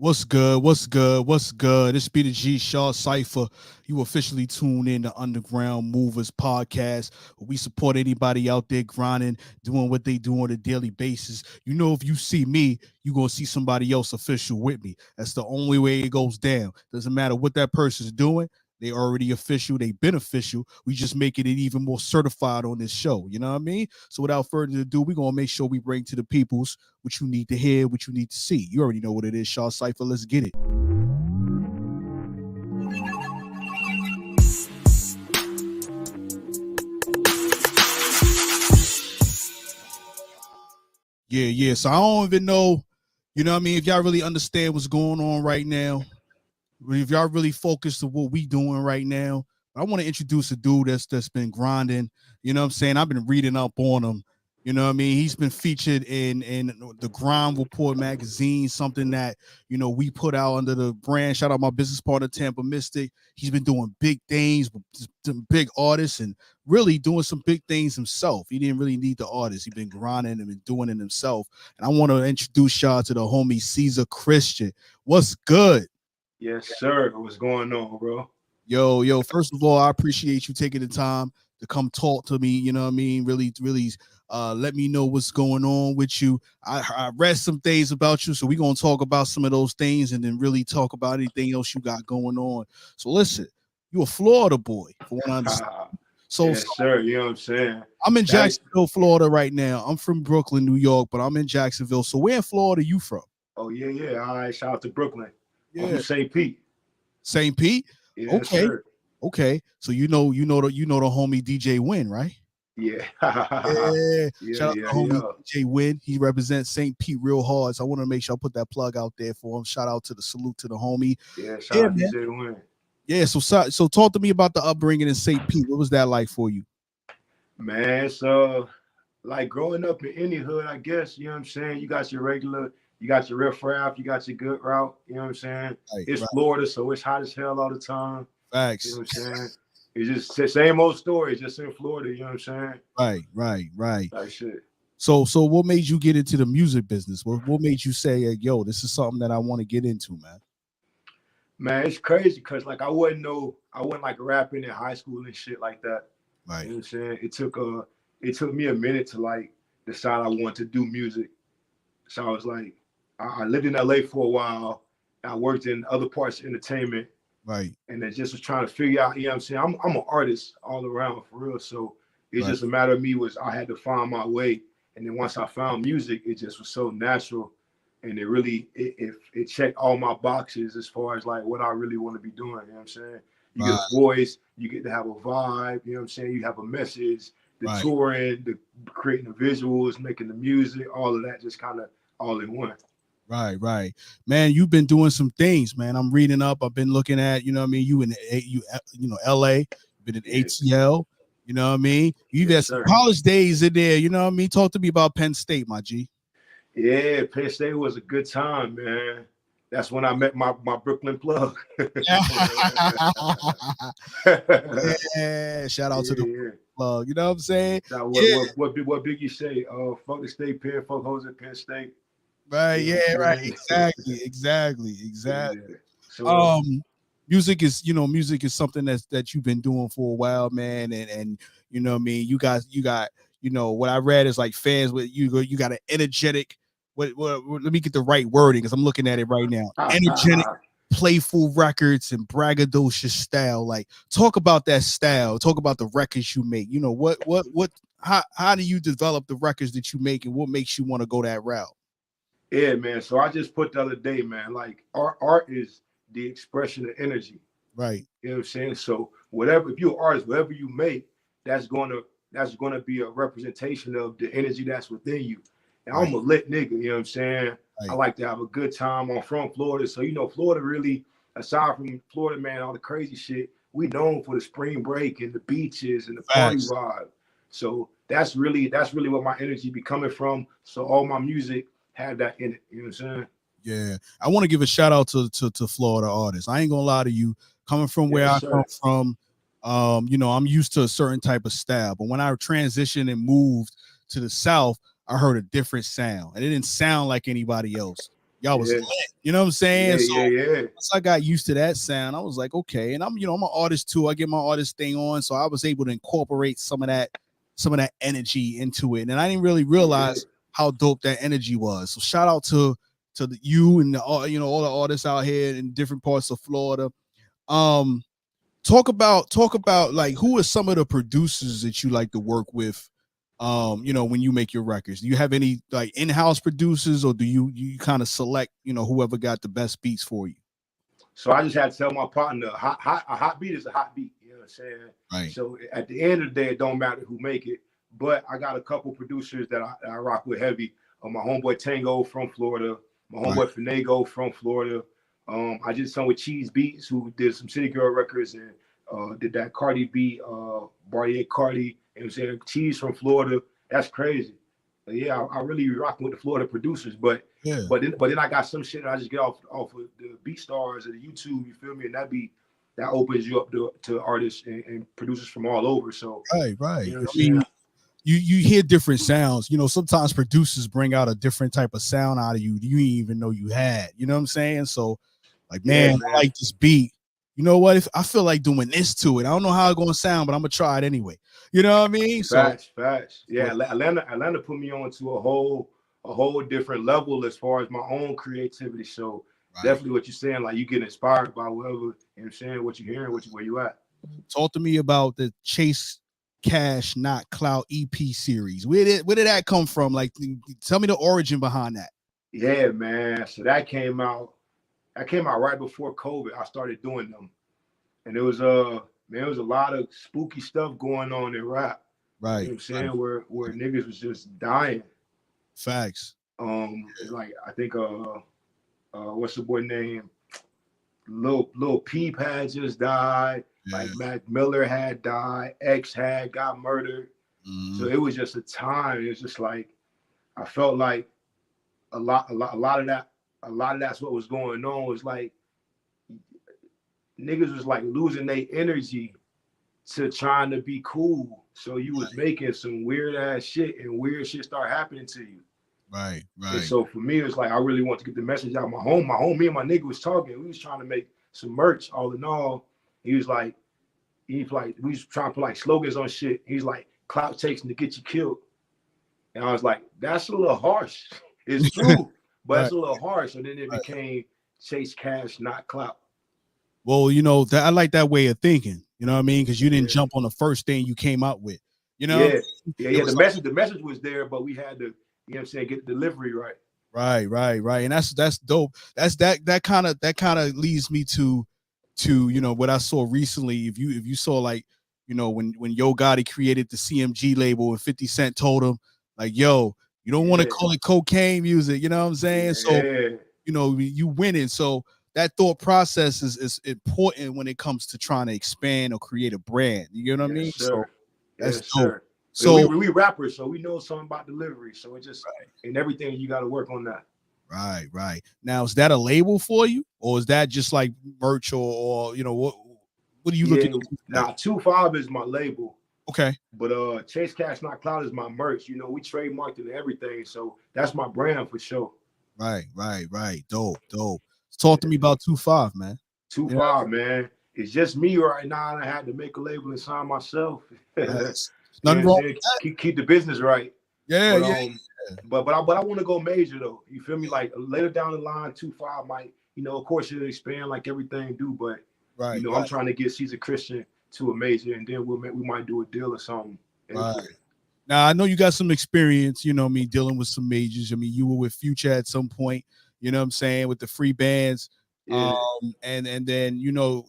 What's good? What's good? What's good? This be the G Shaw Cypher. You officially tuned in to Underground Movers Podcast. We support anybody out there grinding, doing what they do on a daily basis. You know, if you see me, you're going to see somebody else official with me. That's the only way it goes down. Doesn't matter what that person's doing. They already official. They beneficial. We just making it even more certified on this show. You know what I mean? So without further ado, we're going to make sure we bring to the peoples what you need to hear, what you need to see. You already know what it is, Shaw Cypher. Let's get it. Yeah. So I don't even know, you know what I mean, if y'all really understand what's going on right now, if y'all really focused on what we doing right now. I want to introduce a dude that's been grinding. You know what I'm saying? I've been reading up on him. You know what I mean? He's been featured in the Grind Report magazine, something that, you know, we put out under the brand. Shout out my business partner, Tampa Mystic. He's been doing big things with some big artists and really doing some big things himself. He didn't really need the artist. He's been grinding and been doing it himself. And I want to introduce y'all to the homie Ceasar Christian. What's good? Yes, sir. What's going on, bro? Yo, first of all, I appreciate you taking the time to come talk to me. You know what I mean? Really let me know what's going on with you. I read some things about you, so we're gonna talk about some of those things and then really talk about anything else you got going on. So listen, you a Florida boy, for what I understand. Yes, sir. You know what I'm saying? I'm in Jacksonville, Florida right now. I'm from Brooklyn, New York, but I'm in Jacksonville. So where in Florida are you from? Oh, yeah. All right. Shout out to Brooklyn. Yeah. I'm from St. Pete. St. Pete? Yes, okay. Sir. Okay. So you know the homie DJ Win, right? Yeah. Shout out to homie DJ Win. He represents St. Pete real hard. So I want to make sure I put that plug out there for him. Shout out to the salute to the homie. Shout out DJ Win. Yeah, so talk to me about the upbringing in St. Pete. What was that like for you? Man, so like growing up in any hood, I guess, you know what I'm saying? You got your riffraff, you got your good route, you know what I'm saying? It's Florida, so it's hot as hell all the time. Facts. You know what I'm saying? It's just the same old story, just in Florida, you know what I'm saying? Right. Like shit. So what made you get into the music business? What made you say, yo, this is something that I want to get into, man? Man, it's crazy because like I wasn't like rapping in high school and shit like that. Right. You know what I'm saying? It took me a minute to like decide I wanted to do music. So I was like, I lived in LA for a while. I worked in other parts of entertainment. Right. And then just was trying to figure out, you know what I'm saying? I'm an artist all around for real. So it's just a matter of me I had to find my way. And then once I found music, it just was so natural. And it really, it checked all my boxes as far as like what I really want to be doing. You know what I'm saying? You get a voice, you get to have a vibe, you know what I'm saying? You have a message, the touring, the creating the visuals, making the music, all of that just kind of all in one. Right. Man, you've been doing some things, man. I'm reading up. I've been looking at, you know what I mean? You know, LA, you've been in ATL, you know what I mean? You've had some college days in there, you know what I mean? Talk to me about Penn State, my G. Yeah, Penn State was a good time, man. That's when I met my Brooklyn plug. Yeah, shout out to the plug. You know what I'm saying? What Biggie say? Fuck the state Penn, fuck hoes at Penn State. Right, yeah, right. Exactly. Yeah. So, music is something that you've been doing for a while, man, and you know what I mean, you got you know what I read is like fans with you got an energetic. Let me get the right wording because I'm looking at it right now. Energetic, playful records and braggadocious style. Like, talk about that style. Talk about the records you make. You know how do you develop the records that you make, and what makes you want to go that route? Yeah, man. So I just put the other day, man. Like, art is the expression of energy. Right. You know what I'm saying? So if you're an artist, whatever you make, that's gonna be a representation of the energy that's within you. And I'm a lit nigga, you know what I'm saying? Right. I like to have a good time. I'm from Florida. So, you know, Florida really, aside from Florida, man, all the crazy shit, we known for the spring break and the beaches and the party vibe. So that's really what my energy be coming from. So all my music had that in it. You know what I'm saying? Yeah. I want to give a shout out to Florida artists. I ain't gonna lie to you. Coming from where I come from, you know, I'm used to a certain type of style. But when I transitioned and moved to the South, I heard a different sound, and it didn't sound like anybody else. y'all was lit. You know what I'm saying? Yeah. Once I got used to that sound, I was like, okay. And I'm an artist too. I get my artist thing on, so I was able to incorporate some of that energy into it. And I didn't really realize how dope that energy was. So shout out to you and all the artists out here in different parts of Florida. Talk about like who are some of the producers that you like to work with, when you make your records. Do you have any like in-house producers, or do you kind of select whoever got the best beats for you? So I just had to tell my partner, a hot beat is a hot beat. You know what I'm saying? Right. So at the end of the day, it don't matter who make it. But I got a couple producers that I rock with heavy. My homeboy Tango from Florida. My homeboy Finago from Florida. I did some with Cheese Beats, who did some City Girl records and did that Cardi beat, Bartier Cardi. You know what I'm saying? Cheese from Florida. That's crazy. Yeah, I really rocking with the Florida producers, but then I got some shit that I just get off of the BeatStars or the YouTube. You feel me? And that opens you up to artists and producers from all over. So right. You know what I'm saying? You hear different sounds. Sometimes producers bring out a different type of sound out of you you didn't even know you had. You know what I'm saying? So, like, man, I like this beat. You know what? If I feel like doing this to it, I don't know how it's gonna sound, but I'm gonna try it anyway. You know what I mean? Facts. Yeah, Atlanta put me on to a whole different level as far as my own creativity. So definitely what you're saying, like you get inspired by whatever, you know what I'm saying, what you're hearing, where you at. Talk to me about the Chase Cash Not Clout EP series. Where did that come from? Like, tell me the origin behind that. Yeah, man. So that came out right before COVID. I started doing them. And it was it was a lot of spooky stuff going on in rap. Right. You know what I'm saying? Where niggas was just dying. Facts. Like I think what's the boy name? Lil Peep had just died. Yeah. Like Mac Miller had died. X had got murdered. So it was just a time. It was just like I felt like a lot of that's what was going on. Was like niggas was like losing their energy to trying to be cool. So you was making some weird ass shit and weird shit start happening to you. Right. And so for me, it's like I really want to get the message out. My home, me and my nigga was talking. We was trying to make some merch. All in all, we was trying to put like slogans on shit. He's like, clout chasing to get you killed. And I was like, that's a little harsh. It's true, but it's a little harsh. And then it became chase cash, not clout. Well, that I like that way of thinking. You know what I mean? Because you didn't jump on the first thing you came up with. You know? Yeah. The message was there, but we had to, you know what I'm saying, get the delivery right. Right. And that's dope. That kind of leads me to what I saw recently. If you saw like, when Yo Gotti created the CMG label and 50 Cent told him like, yo, you don't want to call it cocaine music. You know what I'm saying? So, you winning. So that thought process is important when it comes to trying to expand or create a brand. You know what I mean? Sir. So that's dope. Sir. So we rappers, so we know something about delivery. So it just and everything you got to work on that. Right. Now, is that a label for you, or is that just like merch, or what are you looking at? Nah, 2-5 is my label. Okay. But Chase Cash Not Cloud is my merch. We trademarked it and everything, so that's my brand for sure. Right. Dope. Talk to me about 2-5, man. 2-5, man. It's just me right now, and I had to make a label and sign myself. Nothing wrong. Keep the business right. Yeah. But I want to go major though. You feel me? Like later down the line, 2-5 might, of course it'll expand like everything do. But I'm trying to get Ceasar Christian to a major, and then we might do a deal or something. Right. Now I know you got some experience. Me dealing with some majors. I mean, you were with Future at some point. You know what I'm saying, with the free bands. Yeah. And then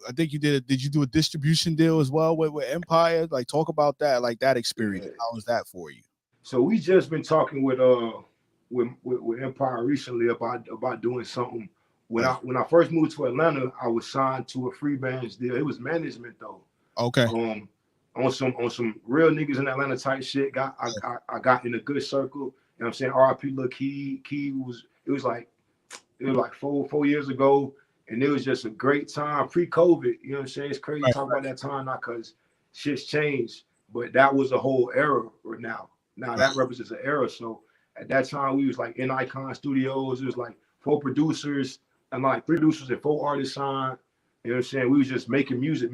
I think you did you do a distribution deal as well with Empire? Like, talk about that, like that experience. Yeah. How was that for you? So we just been talking with Empire recently about doing something. When I first moved to Atlanta, I was signed to a free bands deal. It was management though. Okay. On some real niggas in Atlanta type shit. I got in a good circle. You know what I'm saying? RIP Lil Key. Key was like 4 years ago. And it was just a great time pre-COVID. You know what I'm saying? It's crazy to talk about that time now because shit's changed. But that was a whole era now. Now that represents an era. So at that time, we was like in Icon Studios. It was like 4 producers, and like 3 producers and 4 artists signed. You know what I'm saying? We was just making music.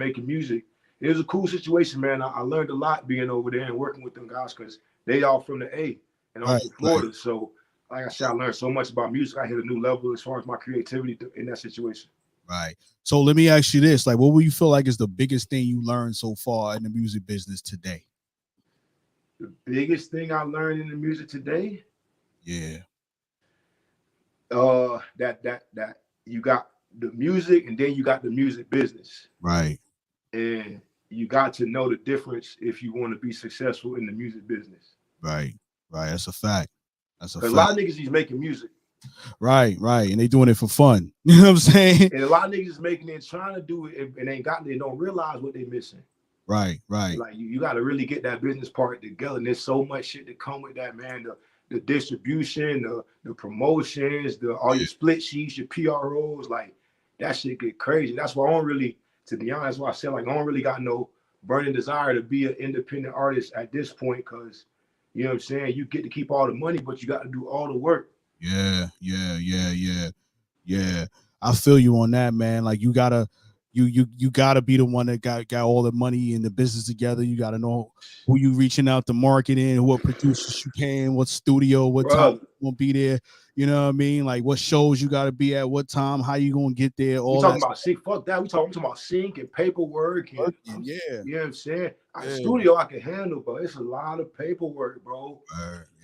It was a cool situation, man. I learned a lot being over there and working with them guys because they all from the A and I'm from Florida. So, like I said, I learned so much about music. I hit a new level as far as my creativity in that situation. Right. So let me ask you this: like, what will you feel like is the biggest thing you learned so far in the music business today? The biggest thing I learned in the music today, yeah, that you got the music and then you got the music business, right? And you got to know the difference if you want to be successful in the music business. Right. That's a fact. That's a fact. A lot of niggas is making music. Right, and they doing it for fun. You know what I'm saying? And a lot of niggas is making it, trying to do it, and they don't realize what they're missing. Right. Like you got to really get that business part together. And there's so much shit that come with that, man. The distribution, the promotions, all your split sheets, your PROs, like that shit get crazy. That's why I don't really, to be honest, that's why I said like I don't really got no burning desire to be an independent artist at this point, because you know what I'm saying, you get to keep all the money, but you got to do all the work. Yeah. I feel you on that, man. Like you gotta be the one that got all the money and the business together. You gotta know who you reaching out to marketing, what producers you paying, what studio, what time you gonna be there. You know what I mean? Like what shows you gotta be at, what time, how you gonna get there. All we talking about sync. Fuck that. We talking about sync and paperwork. And, yeah. You know what I'm saying? Studio I can handle, but it's a lot of paperwork, bro.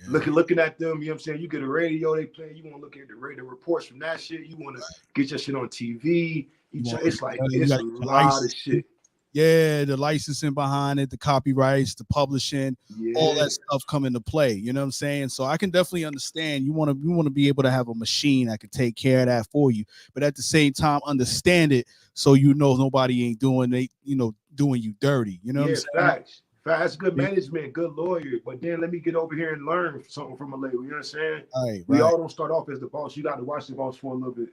Looking at them, you know what I'm saying? You get a radio they play, you want to look at the radio reports from that shit. You want to get your shit on TV. It's like it's a lot of shit. Yeah, the licensing behind it, the copyrights, the publishing, all that stuff come into play. You know what I'm saying? So I can definitely understand you want to be able to have a machine that can take care of that for you, but at the same time understand it so you know nobody ain't doing you dirty. You know what I'm saying? Facts, good management, good lawyer. But then let me get over here and learn something from a label. You know what I'm saying? We all don't start off as the boss. You got to watch the boss for a little bit.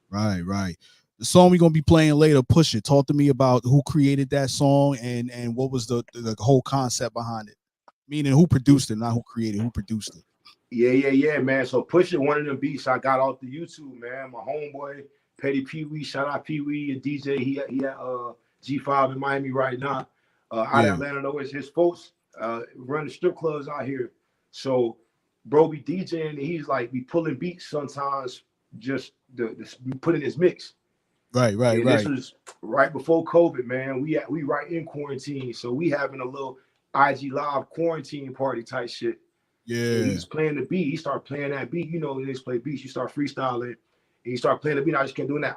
Right. The song we're gonna be playing later, Push It. Talk to me about who created that song and what was the whole concept behind it. Meaning who produced it, not who created, who produced it. Yeah, man. So Push It, one of them beats I got off the YouTube, man. My homeboy, Petty Pee Wee, shout out Pee Wee, a DJ. He at G5 in Miami right now. Out of Atlanta, though, it's his folks run the strip clubs out here. So bro be DJing and he's like be pulling beats sometimes, just put in his mix. Right. This was right before COVID, man. We right in quarantine, so we having a little IG live quarantine party type shit. Yeah. And he's playing the beat. He started playing that beat. You know, they just play beats. You start freestyling. And he started playing the beat. I just kept doing that.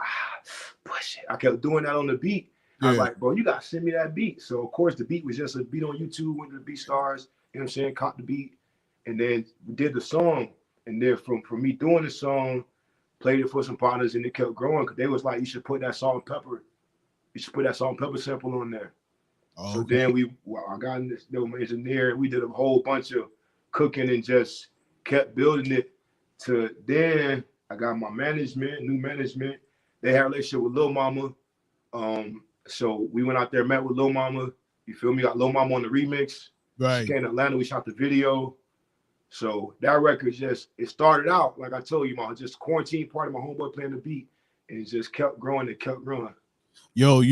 Push it. I kept doing that on the beat. I was like, bro, you gotta send me that beat. So of course the beat was just a beat on YouTube. Went to the Beat Stars. You know what I'm saying? Caught the beat, and then we did the song. And then from me doing the song, played it for some partners, and it kept growing because they was like, you should put that salt and pepper. You should put that salt and pepper sample on there. So then I got in this little engineer, and we did a whole bunch of cooking and just kept building it. To then I got my new management. They had a relationship with Lil Mama. So we went out there, met with Lil Mama. You feel me? Got Lil Mama on the remix. Right. She came to Atlanta. We shot the video. So that record it started out, like I told you, just quarantine party, my homeboy playing the beat, and it just kept growing and kept growing. Yo,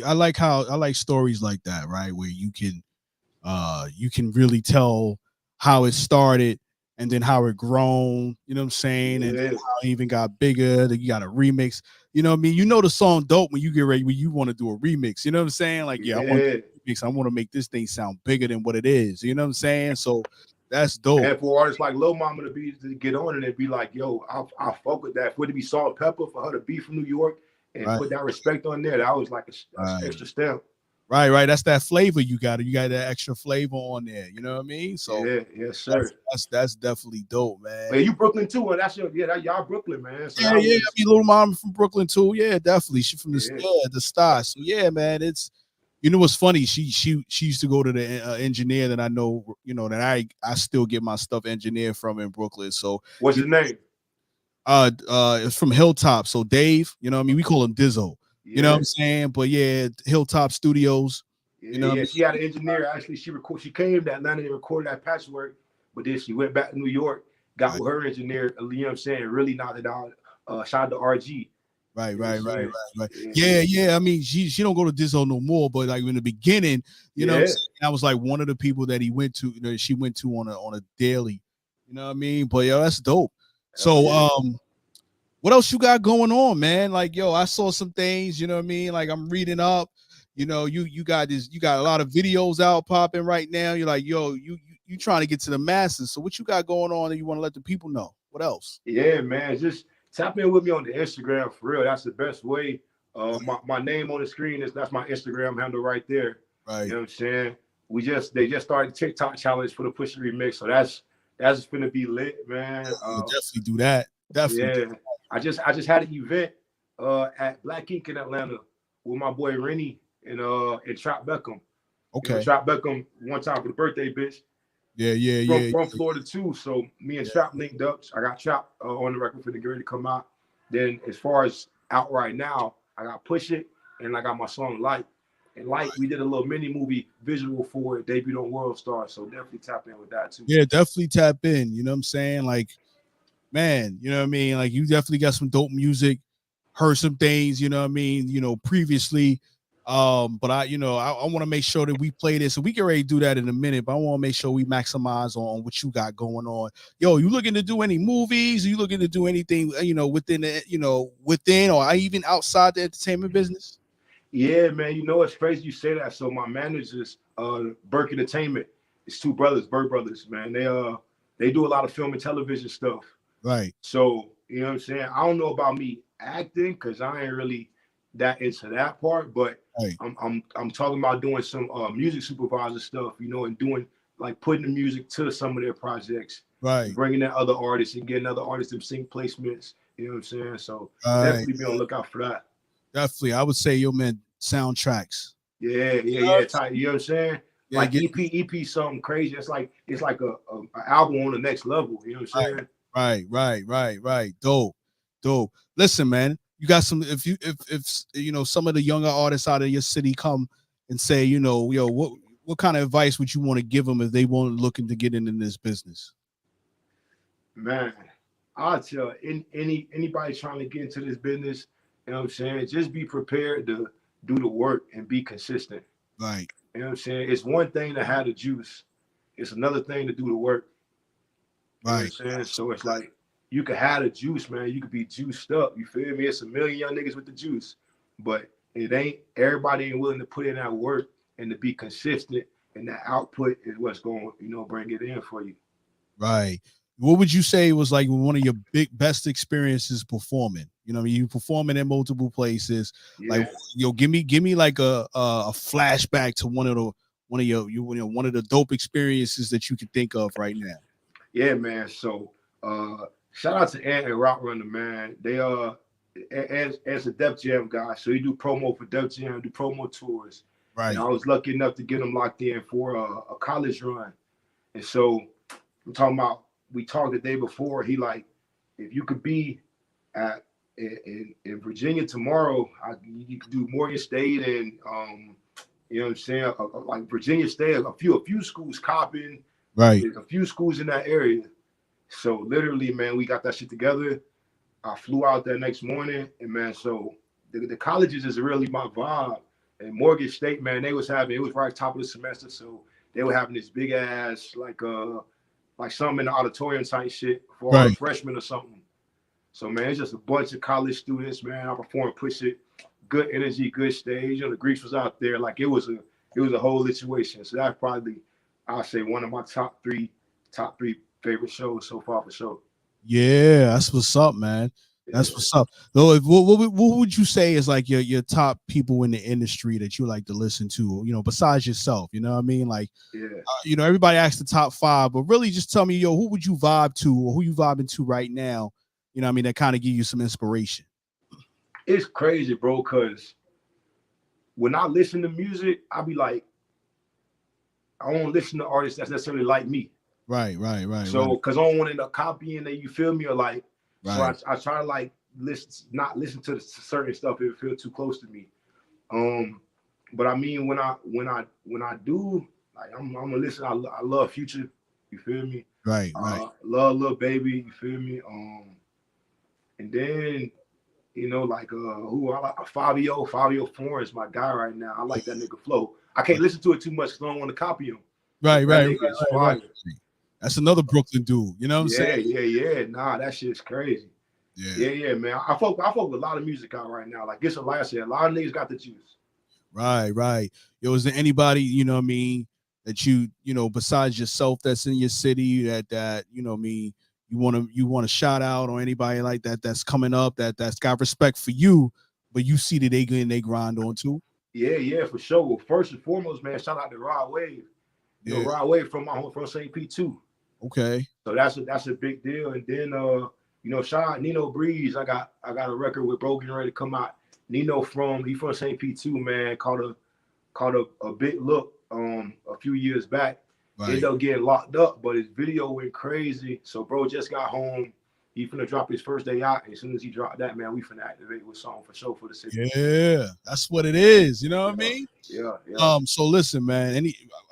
I like stories like that, right? Where you can really tell how it started and then how it grown, you know what I'm saying? And then how it even got bigger. Then you got a remix. You know what I mean? You know the song dope when you get ready, when you want to do a remix. You know what I'm saying? Like, I want to remix. I want to make this thing sound bigger than what it is. You know what I'm saying? So that's dope. And for artists like Lil Mama to get on and be like, yo, I fuck with that. For it to be Salt and Pepper, for her to be from New York and put that respect on there, that was like an extra step. Right. That's that flavor you got. You got that extra flavor on there. You know what I mean? So yes, sir. That's definitely dope, man. But you Brooklyn too, and that's y'all Brooklyn, man. So I mean, Little Mama from Brooklyn too. Yeah, definitely. She from the star. So yeah, man. It's what's funny. She used to go to the engineer that I know. You know that I still get my stuff engineered from in Brooklyn. So what's his name? It's from Hilltop. So Dave. You know what I mean? We call him Dizzo. You know what I'm saying? But yeah, Hilltop Studios. She had an engineer. Actually, she came to Atlanta and recorded that Patchwork, but then she went back to New York, got with her engineer, you know what I'm saying, really knocked it out Shout out to RG. Right. Yeah. I mean, she don't go to Dizzo no more, but like in the beginning, you know, what I'm saying? I was like one of the people that he went to, she went to on a daily, you know what I mean? But yo, that's dope. So what else you got going on, man? Like, yo, I saw some things, you know what I mean? Like I'm reading up, you know, you got a lot of videos out popping right now. You're like, yo, you trying to get to the masses. So what you got going on that you want to let the people know? What else? Yeah, man, just tap in with me on the Instagram for real. That's the best way. My name on the screen that's my Instagram handle right there. Right. You know what I'm saying? They just started TikTok challenge for the Push Remix, so that's gonna be lit, man. Definitely do that. Definitely. Yeah, I just had an event at Black Ink in Atlanta with my boy Rennie and Trap Beckham. Okay. You know, Trap Beckham one time for the birthday bitch. From Florida too. So me and Trap linked up. I got Trap on the record for the girl to come out. Then as far as out right now, I got Push It and I got my song Light. And Light, we did a little mini movie visual for it, debuted on World Star. So definitely tap in with that too. Yeah, definitely tap in. You know what I'm saying? Like, man, you know what I mean? Like you definitely got some dope music, heard some things, you know what I mean, previously. But I want to make sure that we play this, and we can already do that in a minute, but I want to make sure we maximize on what you got going on. Yo, you looking to do any movies? Are you looking to do anything, within or even outside the entertainment business? Yeah, man, it's crazy you say that. So my managers, Burke Entertainment, it's two brothers, Burke brothers, man. They do a lot of film and television stuff. Right. So, you know what I'm saying? I don't know about me acting because I ain't really that into that part, but right. I'm talking about doing some music supervisor stuff, and doing like putting the music to some of their projects, right? Bringing in other artists and getting other artists to sing placements. You know what I'm saying? So definitely be on the lookout for that. Definitely, I would say, yo, man, soundtracks. Yeah. You know what I'm saying? Yeah, like EP, something crazy. It's like a album on the next level. You know what I'm saying? Right. Dope. Listen, man. You got some, if some of the younger artists out of your city come and say, yo, what kind of advice would you want to give them if they weren't looking to get into this business? Man, I'll tell anybody trying to get into this business, you know what I'm saying? Just be prepared to do the work and be consistent. Right. You know what I'm saying? It's one thing to have the juice. It's another thing to do the work. You know what I'm saying? So it's like, you could have the juice, man. You could be juiced up. You feel me? It's a million young niggas with the juice, but everybody ain't willing to put in that work and to be consistent. And that output is what's going, bring it in for you. Right. What would you say was like one of your best experiences performing? You performing in multiple places. Yeah. Like, give me like a flashback to one of the dope experiences that you can think of right now. Yeah, man. So, shout out to Ant and Rock Runner, man. They as a Def Jam guy, so he do promo for Def Jam, do promo tours. Right. And I was lucky enough to get him locked in for a college run. And so I'm talking about, we talked the day before. He like, if you could be in Virginia tomorrow, you could do Morgan State and you know what I'm saying, like Virginia State, a few schools Coppin. Right. There's a few schools in that area. So literally, man, we got that shit together. I flew out there next morning, and man, so the colleges is really my vibe. And Morgan State, man, it was right top of the semester, so they were having this big ass like something in the auditorium type shit for all the freshmen or something. So man, it's just a bunch of college students, man. I performed Push It, good energy, good stage. The Greeks was out there, like it was a whole situation. So that's probably, I'll say, one of my top three favorite shows so far for sure. Yeah, that's what's up, man. That's what's up. Though, what would you say is like your top people in the industry that you like to listen to? Besides yourself, you know what I mean? Like, everybody asks the top 5, but really just tell me, who would you vibe to, or who you vibing to right now? You know what I mean? That kind of give you some inspiration. It's crazy, bro, because when I listen to music, I be like, I don't listen to artists that's necessarily like me. Right. So, because I don't want to end up copying that, you feel me? Or like, so I try to like not listen to certain stuff if it feels too close to me. But I mean, when I do, like, I'm gonna listen. I love Future. You feel me? Right. Love Lil Baby. You feel me? And then, you know, like who I like, Fabio Florence, my guy right now. I like that nigga flow. I can't listen to it too much because I don't want to copy him. Right. That's another Brooklyn dude. You know what I'm saying? Yeah. Nah, that shit's crazy. Yeah, man. I fuck with a lot of music out right now. Like this, like I said, a lot of niggas got the juice. Right. Yo, is there anybody, you know what I mean, that you know, besides yourself that's in your city that you know what I mean, you want to shout out, or anybody like that that's coming up that's got respect for you, but you see that they getting they grind on too? Yeah, for sure. Well, first and foremost, man, shout out to Rod Wave. You know, Rod Wave from my home, from St. Pete too. Okay. So that's a big deal. And then you know, shout out Nino Breeze. I got a record with Bro getting ready to come out. Nino from St. Pete too, man. Called a big look a few years back. Right. Ended up getting locked up, but his video went crazy. So bro just got home. He finna drop his first day out. And as soon as he dropped that, man, we finna activate with song for sure for the city. Yeah, that's what it is. You know what I mean? Yeah. So listen, man.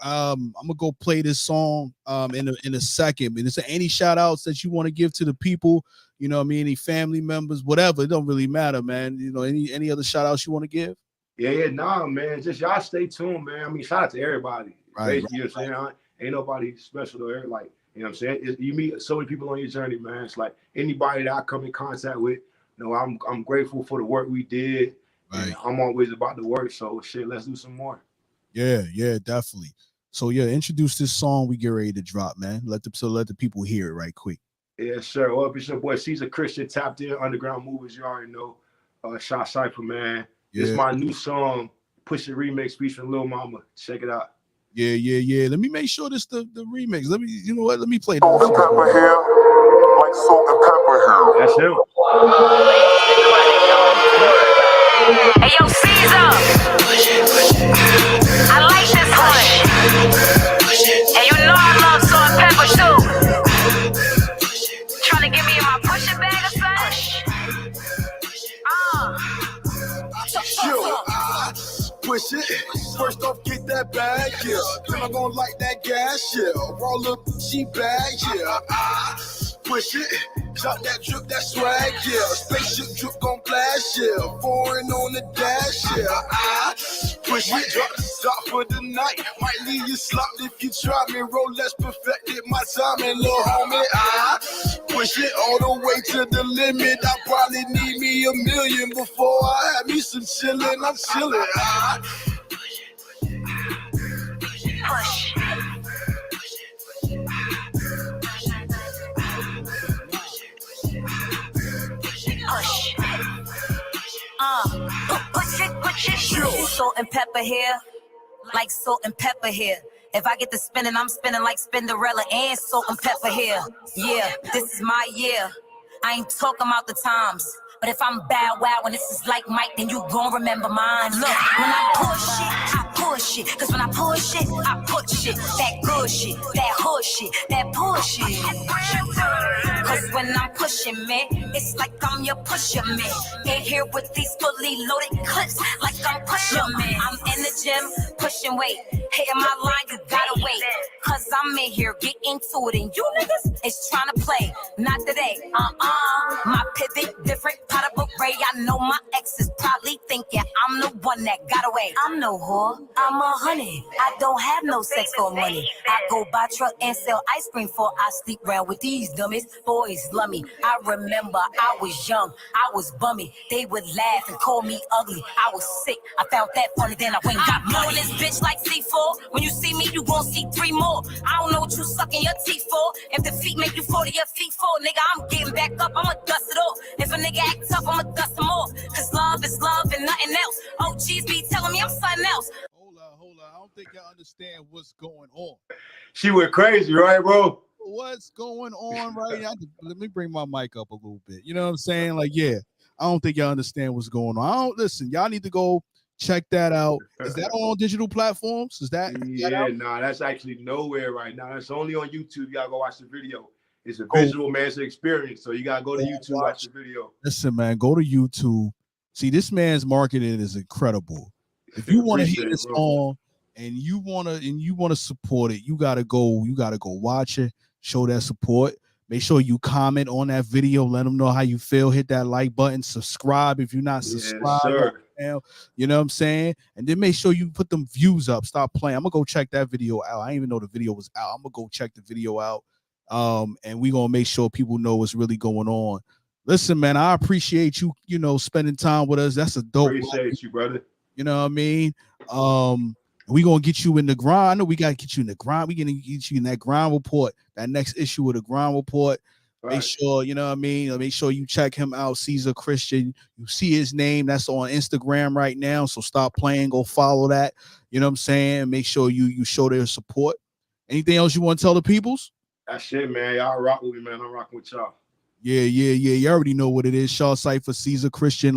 I'm gonna go play this song in a second. And is there any shout outs that you want to give to the people? You know what I mean? Any family members, whatever. It don't really matter, man. You know, any other shout outs you want to give? Yeah, nah, man. Just y'all stay tuned, man. I mean, shout out to everybody. Right. You know what I'm saying? Ain't nobody special or like, you know what I'm saying? You meet so many people on your journey, man. It's like anybody that I come in contact with, you know, I'm grateful for the work we did. Right. And I'm always about the work. So shit, let's do some more. Yeah, definitely. So yeah, introduce this song we get ready to drop, man. Let the people hear it right quick. Yeah, sure. Well, it's your boy Ceasar Christian, tapped in, Underground Movers, you already know. Shot Cypher, man. Yeah. This is my new song, Push It remix featuring Lil Mama. Check it out. Yeah. Let me make sure this the remix. Let me play that. Salt and pepper here, like salt and pepper here. That's him. Hey yo, Ceasar. I like this one. And you know I love salt and pepper too. Trying to get me in my push it bag or something? Push it. First off, get that bag, yeah. Then I'm gonna light that gas, yeah. Roll up, she bag, yeah. Push it. Drop that drip, that swag, yeah. Spaceship drip gon' blast, yeah. Foreign on the dash, yeah. Push it. Drop the stop for the night. Might leave you slopped if you try me. Rolex perfected my timing, little homie. Push it all the way to the limit. I probably need me $1 million before I have me some chillin'. I'm chillin'. Push. Push it. Salt and pepper here, like salt and pepper here. If I get to spinning, I'm spinning like Spinderella and salt and pepper here. Yeah, this is my year. I ain't talking about the times. But if I'm bad wow and this is like Mike, then you gon' remember mine. Look, when I push it, cause when I push it, I push it. That good shit, that hood shit, that bullshit. Cause when I'm pushing, man, it's like I'm your pusher, man. In here with these fully loaded clips, like I'm pushing, man. I'm in the gym, pushing weight. Hitting my line, you gotta wait. Cause I'm in here, get into it. And you niggas is trying to play. Not today, my pivot different. Pot of array, I know my exes probably thinking I'm the one that got away. I'm no whore, I'm 100. I don't have no sex for money. I go buy truck and sell ice cream for I sleep around with these dummies. Boys love me. I remember I was young, I was bummy. They would laugh and call me ugly. I was sick, I found that funny, then I went and got money. This bitch like C4. When you see me, you gon' see 3 more. I don't know what you sucking your teeth for. If the feet make you fall to your feet for, nigga, I'm getting back up, I'ma dust it off. If a nigga act tough, I'ma dust them off. Cause love is love and nothing else. OGs be telling me I'm something else. Hold on. I don't think y'all understand what's going on. She went crazy, right, bro? What's going on right now? Let me bring my mic up a little bit. You know what I'm saying? Like, yeah, I don't think y'all understand what's going on. Listen, y'all need to go check that out. Is that on digital platforms? Is that? Nah, that's actually nowhere right now. That's only on YouTube. You gotta go watch the video. It's a visual, man. It's an experience. So you gotta go to YouTube, watch the video. Listen, man, go to YouTube. See, this man's marketing is incredible. If you want to hear this song and you wanna support it, you gotta go watch it, show that support. Make sure you comment on that video. Let them know how you feel. Hit that like button. Subscribe if you're not subscribed right now. You know what I'm saying? And then make sure you put them views up. Stop playing. I'm gonna go check that video out. I didn't even know the video was out. I'm gonna go check the video out. And we're gonna make sure people know what's really going on. Listen, man, I appreciate you, spending time with us. That's a dope. Appreciate you, brother. You know what I mean? We gonna get you in the grind. I know we gotta get you in the grind. We gonna get you in that grind report, that next issue of the grind report. Right. Make sure, you know what I mean? Make sure you check him out, Ceasar Christian. You see his name, that's on Instagram right now. So stop playing, go follow that. You know what I'm saying? Make sure you show their support. Anything else you want to tell the peoples? That's it, man. Y'all rock with me, man. I'm rocking with y'all. Yeah. You already know what it is. Shaw Cypher, Ceasar Christian.